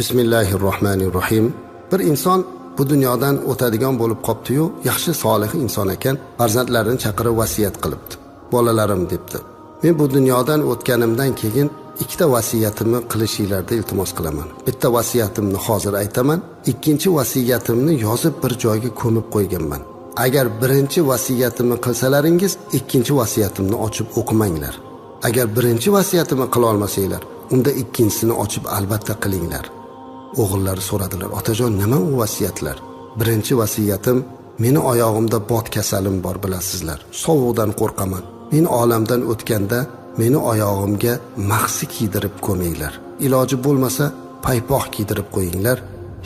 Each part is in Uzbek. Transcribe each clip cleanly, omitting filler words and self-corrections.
Bismillahirrohmanirrohim. Bir inson bu dunyodan o'tadigan bo'lib qopti-yu, yaxshi solih inson ekan, farzandlarini chaqirib vasiyat qilibdi. Bolalarim debdi. Men bu dunyodan o'tganimdan keyin ikkita vasiyatimni qilishinglarni iltimos qilaman. Bitta vasiyatimni hozir aytaman, ikkinchi vasiyatimni yozib bir joyga ko'mib qo'yganman. Agar birinchi vasiyatimni qilsalaringiz, ikkinchi vasiyatimni ochib o'qimanglar. Agar birinchi vasiyatimni qila olmasanglar, unda ikkinchisini ochib albatta qilinglar. O'g'illari so'radilar: "Otajon, nima u vasiyatlar?" Birinchi vasiyatim: "Meni oyog'imda bot kasalim bor bilasizlar. Sovuqdan qo'rqaman. Men olamdan o'tganda meni oyog'imga mahsi kiydirib ko'minglar. Iloji bo'lmasa paypoq kiydirib qo'yinglar.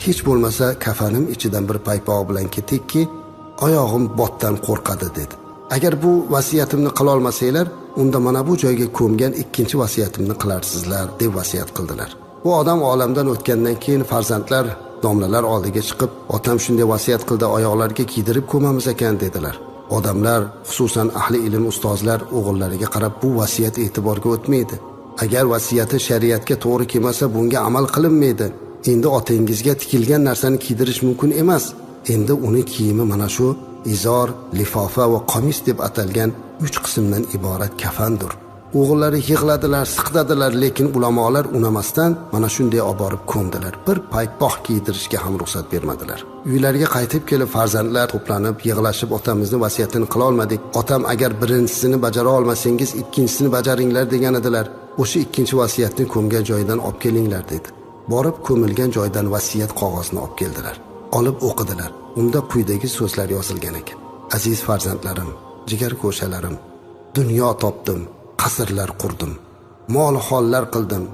Hech bo'lmasa kafanim ichidan bir paypoq bilan ketikki, oyog'im botdan qo'rqadi" dedi. Agar bu vasiyatimni qila olmasanglar, unda mana bu joyga ko'mgan ikkinchi vasiyatimni qilarsizlar deb vasiyat qildilar. Bu odam olamdan o'tgandan keyin farzandlar, domlalar oldiga chiqib, "Otam shunday vasiyat qildi, oyoqlarga kiydirib ko'mamiz ekan" dedilar. Odamlar, xususan ahli ilm ustozlar o'g'illariga qarab, bu vasiyat e'tiborga o'tmaydi. Agar vasiyati shariatga to'g'ri kelmasa, bunga amal qilinmaydi. Endi otangizga tikilgan narsani kiydirish mumkin emas. Endi uni kiyimi mana shu izor, lifofa va qomis deb atalgan 3 qismdan iborat kafandir. O'g'illari yig'ladilar, siqdadilar, lekin ulamolar unamasdan mana shunday olib borib ko'mdilar. Bir paypoq kiydirishga ham ruxsat bermadilar. Uylariga qaytib kelib farzandlar to'planib, yig'lashib, "Otamizni vasiyatini qila olmadik. Otam agar birinchisini bajara olmasangiz, ikkinchisini bajaringlar" degan edilar. O'sha ikkinchi vasiyatni ko'mgan joyidan olib kelinglar dedi. Borib ko'milgan joydan vasiyat qog'ozini olib keldilar. Olib o'qidilar. Unda quyidagi so'zlar yozilgan ekan: "Aziz farzandlarim, jigar ko'shalarim, dunyo topdim, qasrlar qurdim, mol hollar qildim,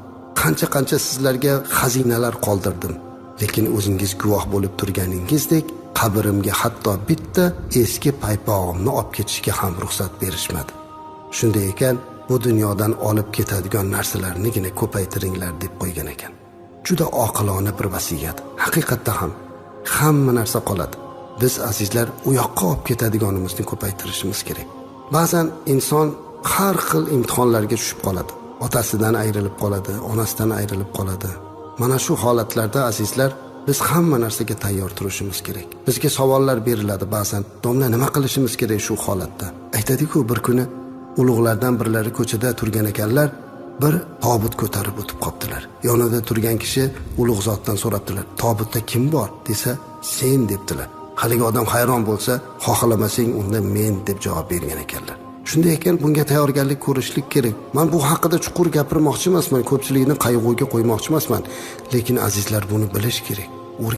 qancha sizlarga xazinalar qoldirdim. Lekin o'zingiz guvoh bo'lib turganingizdek, qabrimga hatto bitta eski paypog'imni olib ketishga ham ruxsat berishmadi. Shunday ekan, bu dunyodan olib ketadigan narsalarnigina ko'paytiringlar" deb qo'ygan ekan. Juda oqilona bir vasiyat. Haqiqatda ham hamma narsa qoladi. Biz azizlar u yoqqa olib ketadiganimizni ko'paytirishimiz kerak. Ba'zan inson har xil imtihonlarga tushib qoladi. Otasidan ayrilib qoladi, onasidan ayrilib qoladi. Mana shu holatlarda azizlar, biz hamma narsaga tayyor turishimiz kerak. Bizga savollar beriladi ba'zan. "Domla, nima qilishimiz kerak shu holatda?" Aytadi-ku, bir kuni ulug'lardan birlari ko'chada turgan ekanlar, bir tobut ko'tarib o'tib qoptilar. Yonida turgan kishi ulug' zotdan so'rabdilar: "Tobutda kim bor?" desa, "Sen" debdilar. Haligi odam hayron bo'lsa, "Xohlamasang unda men" deb javob bergan ekanlar. Shunday ekan, bunga tayyorgarlik ko'rishlik kerak. Men bu haqida chuqur gapirmoqchi emasman, ko'pchilikni qayg'uga qo'ymoqchi emasman, lekin azizlar buni bilish kerak.